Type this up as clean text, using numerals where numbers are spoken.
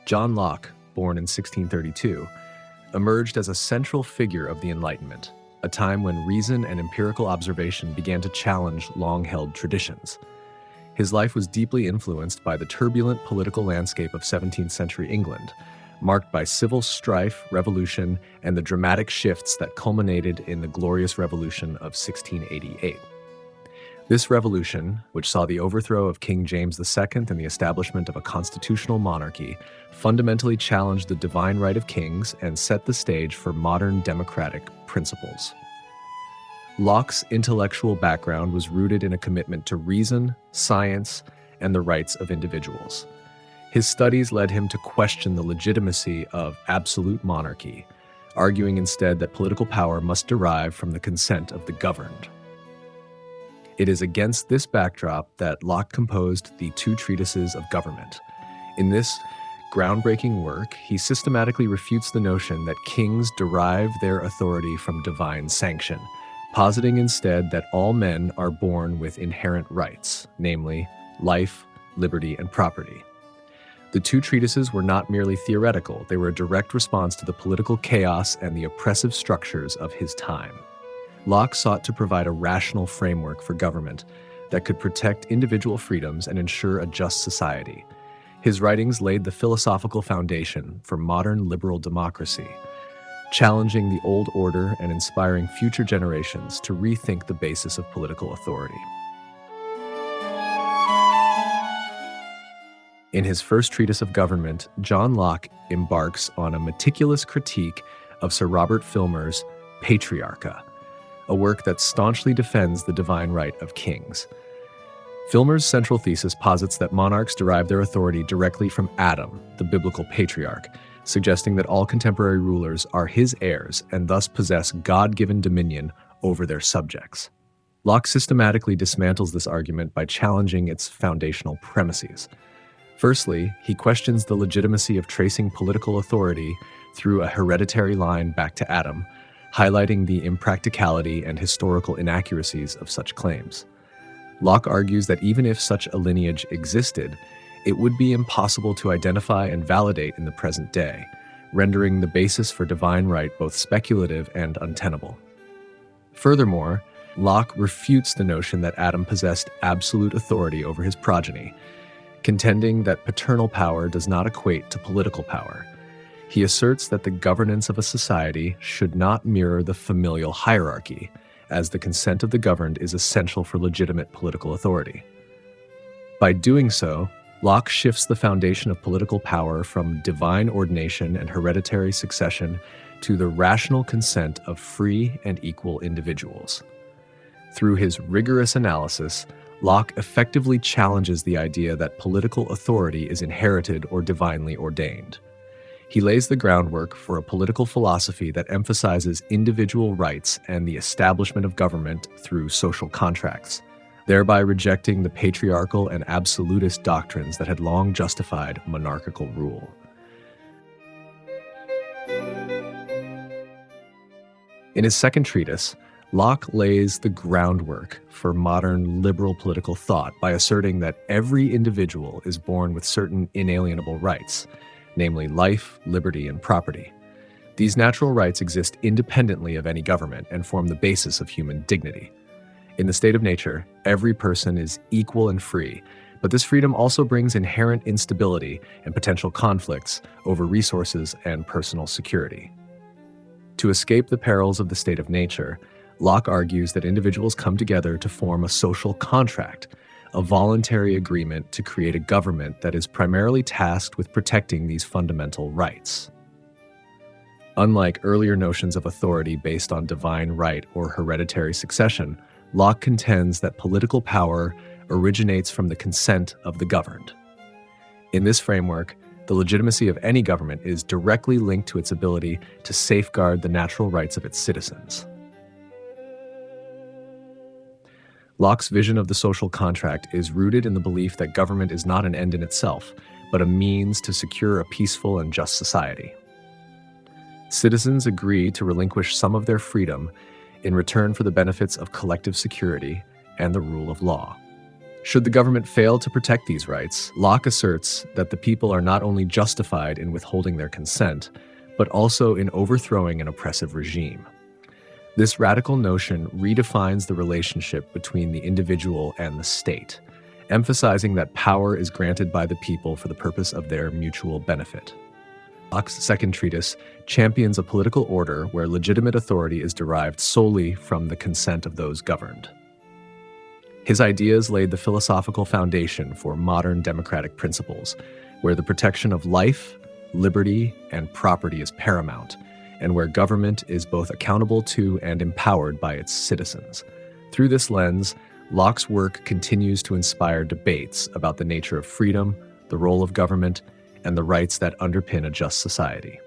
John Locke, born in 1632, emerged as a central figure of the Enlightenment, a time when reason and empirical observation began to challenge long-held traditions. His life was deeply influenced by the turbulent political landscape of 17th century England, marked by civil strife, revolution, and the dramatic shifts that culminated in the Glorious Revolution of 1688. This revolution, which saw the overthrow of King James II and the establishment of a constitutional monarchy, fundamentally challenged the divine right of kings and set the stage for modern democratic principles. Locke's intellectual background was rooted in a commitment to reason, science, and the rights of individuals. His studies led him to question the legitimacy of absolute monarchy, arguing instead that political power must derive from the consent of the governed. It is against this backdrop that Locke composed the Two Treatises of Government. In this groundbreaking work, he systematically refutes the notion that kings derive their authority from divine sanction, positing instead that all men are born with inherent rights, namely life, liberty, and property. The two treatises were not merely theoretical, they were a direct response to the political chaos and the oppressive structures of his time. Locke sought to provide a rational framework for government that could protect individual freedoms and ensure a just society. His writings laid the philosophical foundation for modern liberal democracy, challenging the old order and inspiring future generations to rethink the basis of political authority. In his First Treatise of Government, John Locke embarks on a meticulous critique of Sir Robert Filmer's Patriarchal, a work that staunchly defends the divine right of kings. Filmer's central thesis posits that monarchs derive their authority directly from Adam, the biblical patriarch, suggesting that all contemporary rulers are his heirs and thus possess God-given dominion over their subjects. Locke systematically dismantles this argument by challenging its foundational premises. Firstly, he questions the legitimacy of tracing political authority through a hereditary line back to Adam, highlighting the impracticality and historical inaccuracies of such claims. Locke argues that even if such a lineage existed, it would be impossible to identify and validate in the present day, rendering the basis for divine right both speculative and untenable. Furthermore, Locke refutes the notion that Adam possessed absolute authority over his progeny, contending that paternal power does not equate to political power. He asserts that the governance of a society should not mirror the familial hierarchy, as the consent of the governed is essential for legitimate political authority. By doing so, Locke shifts the foundation of political power from divine ordination and hereditary succession to the rational consent of free and equal individuals. Through his rigorous analysis, Locke effectively challenges the idea that political authority is inherited or divinely ordained. He lays the groundwork for a political philosophy that emphasizes individual rights and the establishment of government through social contracts, thereby rejecting the patriarchal and absolutist doctrines that had long justified monarchical rule. In his second treatise, Locke lays the groundwork for modern liberal political thought by asserting that every individual is born with certain inalienable rights, namely life, liberty, and property. These natural rights exist independently of any government and form the basis of human dignity. In the state of nature, every person is equal and free, but this freedom also brings inherent instability and potential conflicts over resources and personal security. To escape the perils of the state of nature, Locke argues that individuals come together to form a social contract, a voluntary agreement to create a government that is primarily tasked with protecting these fundamental rights. Unlike earlier notions of authority based on divine right or hereditary succession, Locke contends that political power originates from the consent of the governed. In this framework, the legitimacy of any government is directly linked to its ability to safeguard the natural rights of its citizens. Locke's vision of the social contract is rooted in the belief that government is not an end in itself, but a means to secure a peaceful and just society. Citizens agree to relinquish some of their freedom in return for the benefits of collective security and the rule of law. Should the government fail to protect these rights, Locke asserts that the people are not only justified in withholding their consent, but also in overthrowing an oppressive regime. This radical notion redefines the relationship between the individual and the state, emphasizing that power is granted by the people for the purpose of their mutual benefit. Locke's Second Treatise champions a political order where legitimate authority is derived solely from the consent of those governed. His ideas laid the philosophical foundation for modern democratic principles, where the protection of life, liberty, and property is paramount, and where government is both accountable to and empowered by its citizens. Through this lens, Locke's work continues to inspire debates about the nature of freedom, the role of government, and the rights that underpin a just society.